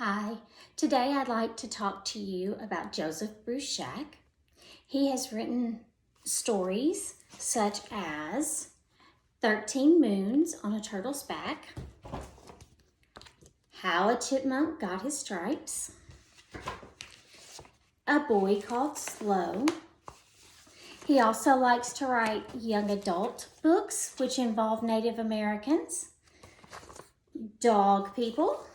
Hi, today I'd like to talk to you about Joseph Bruchac. He has written stories such as 13 Moons on a Turtle's Back, How a Chipmunk Got His Stripes, A Boy Called Slow. He also likes to write young adult books which involve Native Americans, Dog People,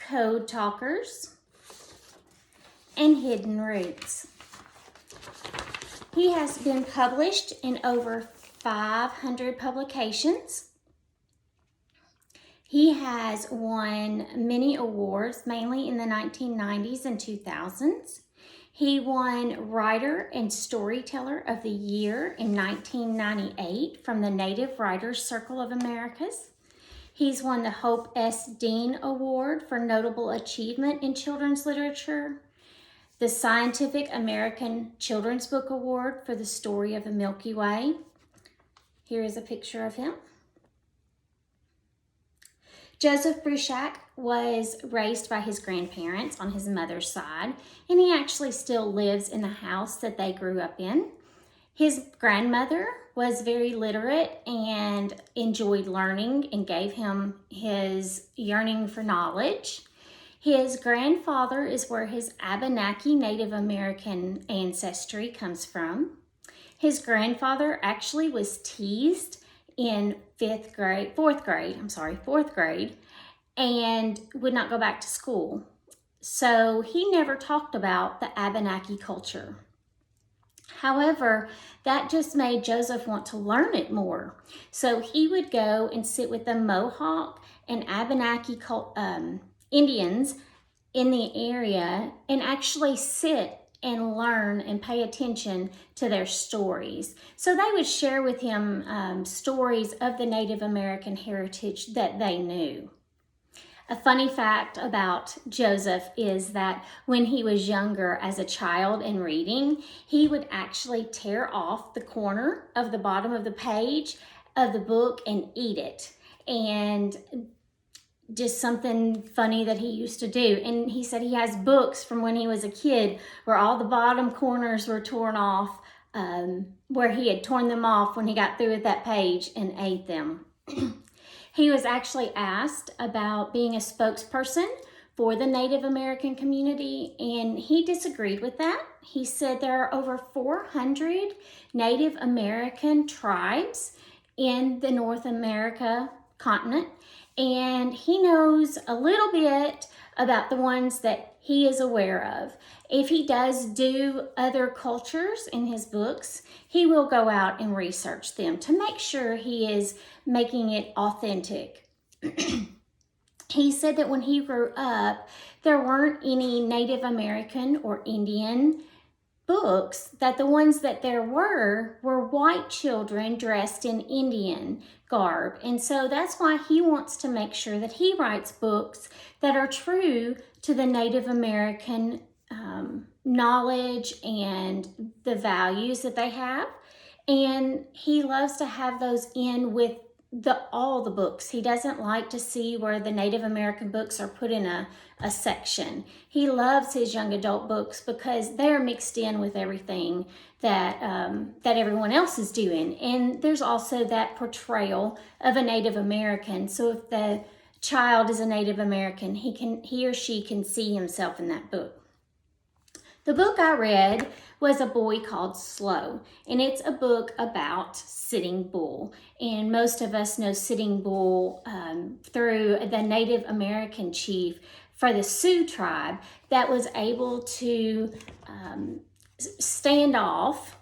Code Talkers, and Hidden Roots. He has been published in over 500 publications. He has won many awards, mainly in the 1990s and 2000s. He won Writer and Storyteller of the Year in 1998 from the Native Writers Circle of Americas. He's won the Hope S. Dean Award for Notable Achievement in Children's Literature, the Scientific American Children's Book Award for the Story of the Milky Way. Here is a picture of him. Joseph Bruchac was raised by his grandparents on his mother's side, and he actually still lives in the house that they grew up in. His grandmother was very literate and enjoyed learning and gave him his yearning for knowledge. His grandfather is where his Abenaki Native American ancestry comes from. His grandfather actually was teased in fourth grade, and would not go back to school. So he never talked about the Abenaki culture. However, that just made Joseph want to learn it more. So he would go and sit with the Mohawk and Abenaki Indians in the area and actually sit and learn and pay attention to their stories. So they would share with him stories of the Native American heritage that they knew. A funny fact about Joseph is that when he was younger as a child and reading, he would actually tear off the corner of the bottom of the page of the book and eat it. And just something funny that he used to do. And he said he has books from when he was a kid where all the bottom corners were torn off, where he had torn them off when he got through with that page and ate them. He was actually asked about being a spokesperson for the Native American community, and he disagreed with that. He said there are over 400 Native American tribes in the North America continent, and he knows a little bit about the ones that he is aware of. If he does do other cultures in his books, he will go out and research them to make sure he is making it authentic. He said that when he grew up, there weren't any Native American or Indian books, that the ones that there were white children dressed in Indian garb. And so that's why he wants to make sure that he writes books that are true to the Native American knowledge and the values that they have. And he loves to have those in with all the books. He doesn't like to see where the Native American books are put in a section. He loves his young adult books because they're mixed in with everything that everyone else is doing. And there's also that portrayal of a Native American. So if the child is a Native American, he or she can see himself in that book. The book I read was A Boy Called Slow, and it's a book about Sitting Bull. And most of us know Sitting Bull through the Native American chief for the Sioux tribe that was able to stand off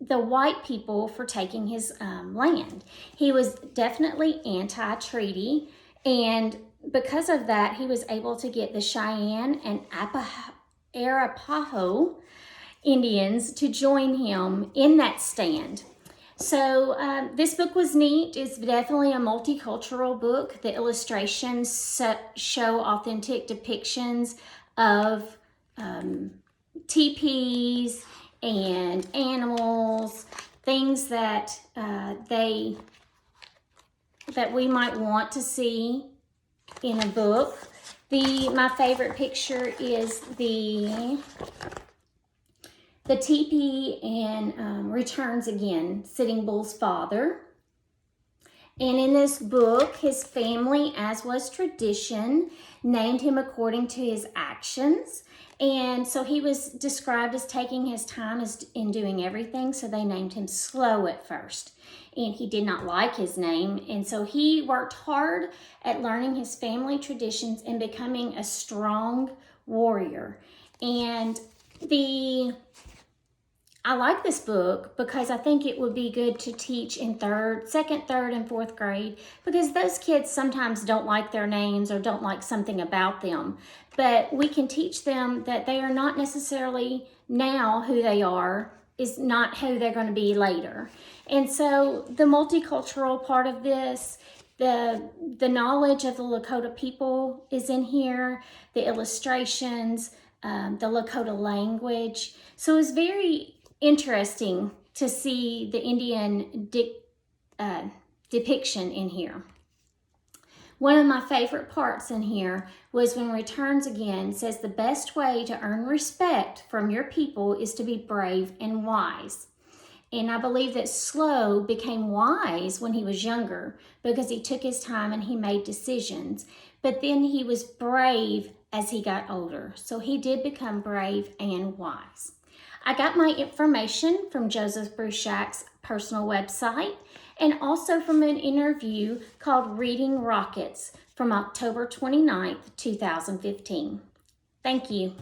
the white people for taking his land. He was definitely anti-treaty, and because of that, he was able to get the Cheyenne and Arapaho Indians to join him in that stand. So this book was neat. It's definitely a multicultural book. The illustrations show authentic depictions of teepees and animals, things that that we might want to see in a book. My favorite picture is the teepee and Returns Again, Sitting Bull's father. And in this book, his family, as was tradition, named him according to his actions. And so he was described as taking his time in doing everything, so they named him Slow at first. And he did not like his name, and so he worked hard at learning his family traditions and becoming a strong warrior. And I like this book because I think it would be good to teach in second, third, and fourth grade, because those kids sometimes don't like their names or don't like something about them. But we can teach them that they are not necessarily now who they are, is not who they're going to be later. And so the multicultural part of this, the knowledge of the Lakota people is in here, the illustrations, the Lakota language. So it's very interesting to see the Indian depiction in here. One of my favorite parts in here was when Returns Again says the best way to earn respect from your people is to be brave and wise. And I believe that Slow became wise when he was younger because he took his time and he made decisions. But then he was brave as he got older. So he did become brave and wise. I got my information from Joseph Bruchac's personal website and also from an interview called Reading Rockets from October 29th, 2015. Thank you.